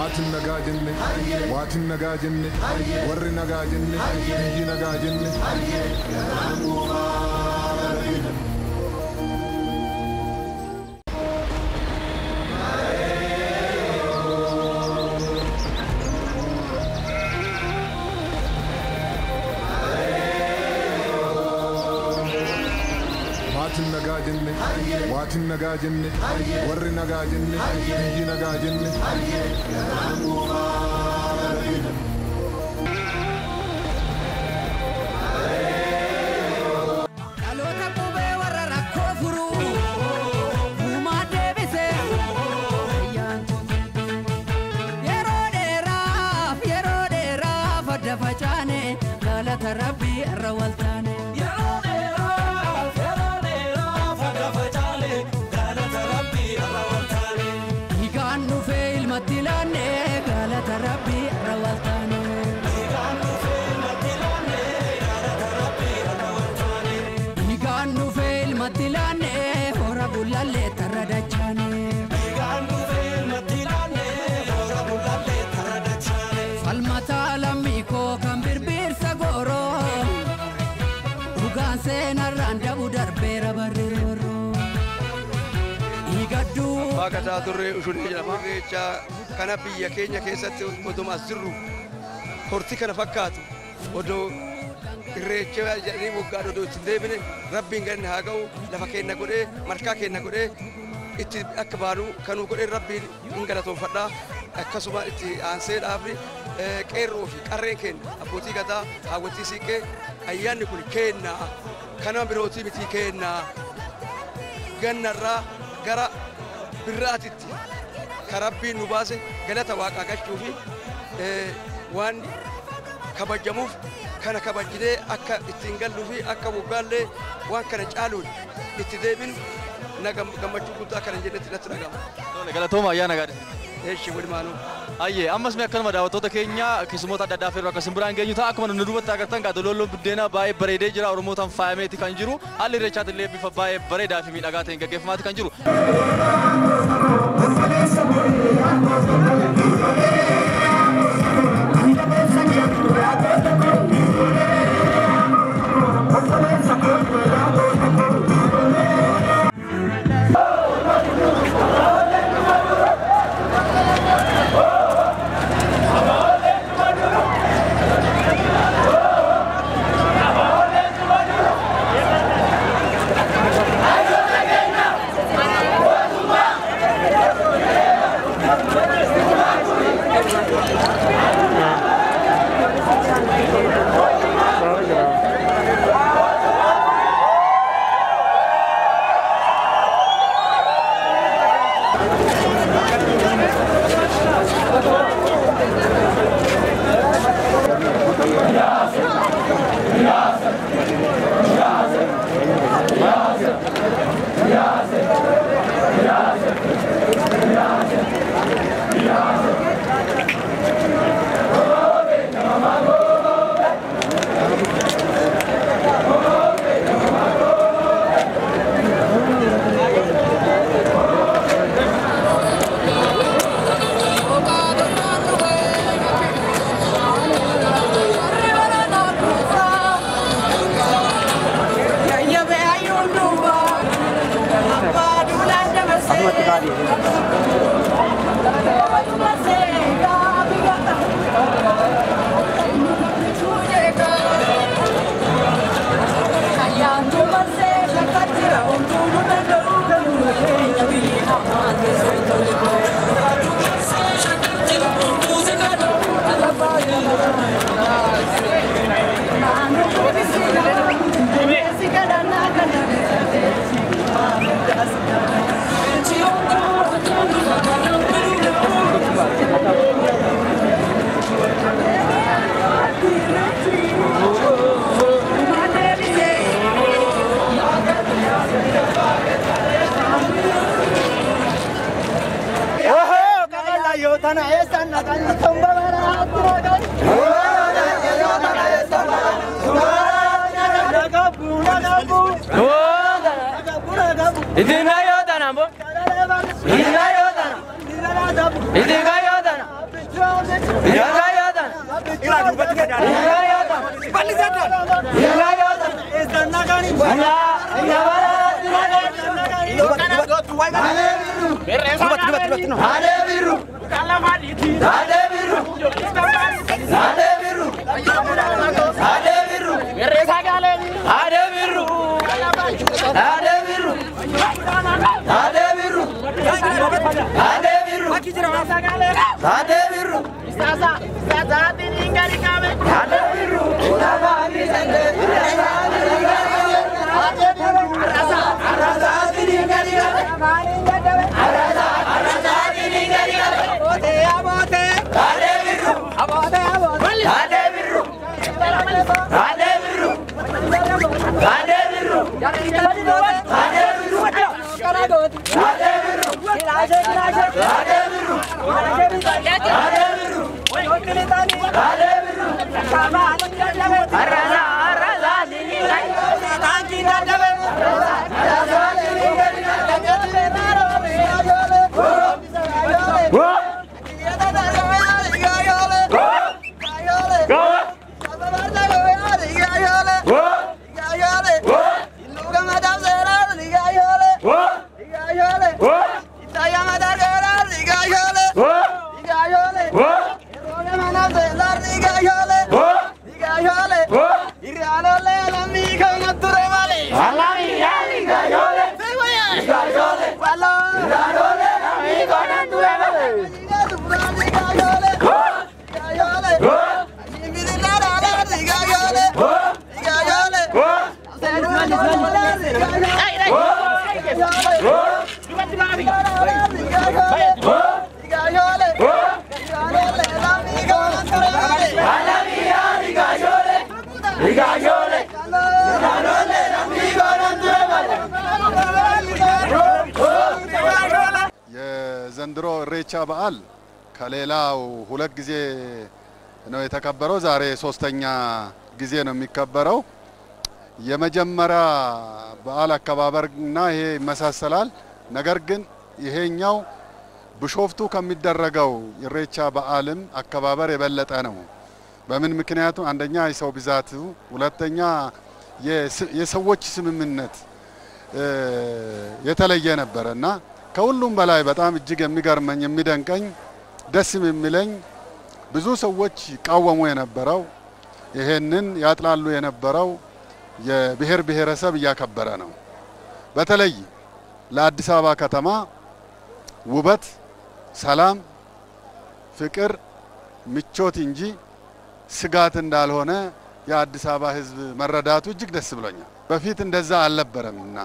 maatin nagaa jenne waatin nagaa jenne warri nagaa jenne biyyi nagaa jenne waatin nagaa jenne warri nagaa jenne biyyi nagaa jenne Bakka turre ushuree jedhama. Irrecha kana biyya keenya keessatti oduma sirru horti kana fakkaatu odoo irrecha jedhanii waggaa odoo itti deebine rabbiin ganne haa ga'u lafa keenya godhee markaa keenya godhee itti akka baanu kanuu godhee rabbiin hin galatoonfadhaa akkasuma itti aansee dhaabni qeerroo fi qarreen keenya abbootii gadaa hawwatii siiqqee ayyaanni kun kennaa kana birootii miti kennaa gannarraa gara birraatitti karabbiin nu baase galata waaqaa gachuu fi waan kabajamuuf kana kabajjidee akka ittiin galluu fi akka woggaallee waan kana caaluun itti deebin na gammachuu guddaa kana jennetti natti dhaga'ama. Galatooma ayyaana gaariitti. Eeshi walumaanuu. Ayyee ammas mee akkanuma daawwattoota keenya keessummoota adda addaa feeroo akkasiin biraan geenyu ta'a akkuma nu duubatti agartan gaadololloon buddeena baay'ee bareedee jira oromootaan faayameeti kan jiru haalli irreechaatti illee bifa baay'ee bareedaa fi miidhagaa ta'een gaggeeffamaati kan jiru. የዘንድሮ ኢሬቻ በዓል ከሌላው ሁለት ጊዜ ነው የተከበረው። ዛሬ ሶስተኛ ጊዜ ነው የሚከበረው። የመጀመሪያ በዓል አከባበርና ይሄ ይመሳሰላል። ነገር ግን ይሄኛው ብሾፍቱ ከሚደረገው ኢሬቻ በዓልም አከባበር የበለጠ ነው። በምን ምክንያቱ? አንደኛ የሰው ብዛቱ፣ ሁለተኛ የሰዎች ስምምነት የተለየ ነበርና ከሁሉም በላይ በጣም እጅግ የሚገርመኝ የሚደንቀኝ ደስ የሚለኝ ብዙ ሰዎች ይቃወሙ የነበረው ይሄንን ያጥላሉ የነበረው የብሔር ብሔረሰብ እያከበረ ነው። በተለይ ለአዲስ አበባ ከተማ ውበት፣ ሰላም፣ ፍቅር፣ ምቾት እንጂ ስጋት እንዳልሆነ የአዲስ አበባ ሕዝብ መረዳቱ እጅግ ደስ ብሎኛል። በፊት እንደዛ አልነበረምና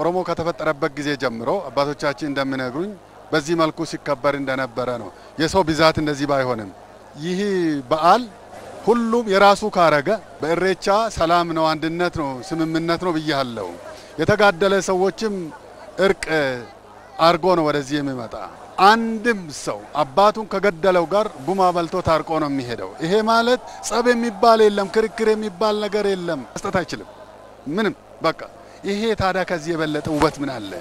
ኦሮሞ ከተፈጠረበት ጊዜ ጀምሮ አባቶቻችን እንደሚነግሩኝ በዚህ መልኩ ሲከበር እንደነበረ ነው። የሰው ብዛት እንደዚህ ባይሆንም ይህ በዓል ሁሉም የራሱ ካረገ በኢሬቻ ሰላም ነው፣ አንድነት ነው፣ ስምምነት ነው ብያለሁ። የተጋደለ ሰዎችም እርቅ አርጎ ነው ወደዚህ የሚመጣ። አንድም ሰው አባቱን ከገደለው ጋር ቡማ በልቶ ታርቆ ነው የሚሄደው። ይሄ ማለት ጸብ የሚባል የለም፣ ክርክር የሚባል ነገር የለም። መስጠት አይችልም ምንም በቃ። ይሄ ታዲያ ከዚህ የበለጠ ውበት ምን አለ?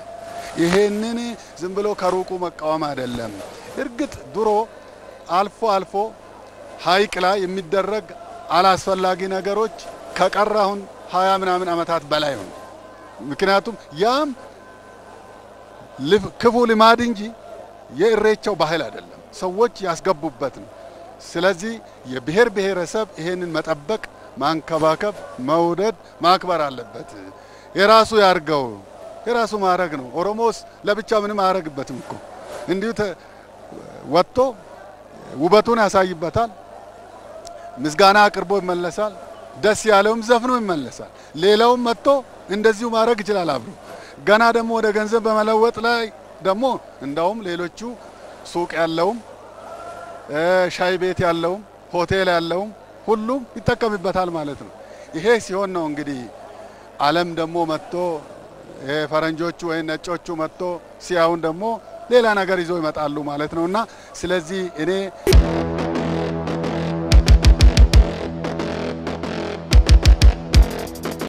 ይሄንን ዝም ብሎ ከሩቁ መቃወም አይደለም። እርግጥ ድሮ አልፎ አልፎ ሀይቅ ላይ የሚደረግ አላስፈላጊ ነገሮች ከቀራሁን 20 ምናምን አመታት በላይ ነው። ምክንያቱም ያም ክፉ ልማድ እንጂ የኢሬቻው ባህል አይደለም፣ ሰዎች ያስገቡበት ነው። ስለዚህ የብሔር ብሔረሰብ ይሄንን መጠበቅ፣ ማንከባከብ፣ መውደድ፣ ማክበር አለበት። የራሱ ያርገው፣ የራሱ ማረግ ነው። ኦሮሞስ ለብቻ ምንም አያረግበትም እኮ እንዲሁ ወጥቶ ውበቱን ያሳይበታል፣ ምስጋና አቅርቦ ይመለሳል፣ ደስ ያለውም ዘፍኖ ይመለሳል። ሌላውም መጥቶ እንደዚሁ ማረግ ይችላል አብሮ። ገና ደግሞ ወደ ገንዘብ በመለወጥ ላይ ደግሞ እንዳውም ሌሎቹ ሱቅ ያለውም ሻይ ቤት ያለውም ሆቴል ያለውም ሁሉም ይተከምበታል ማለት ነው። ይሄ ሲሆን ነው እንግዲህ ዓለም ደግሞ መጥቶ ፈረንጆቹ ወይ ነጮቹ መጥቶ ሲያዩን ደግሞ ሌላ ነገር ይዘው ይመጣሉ ማለት ነውና ስለዚህ እኔ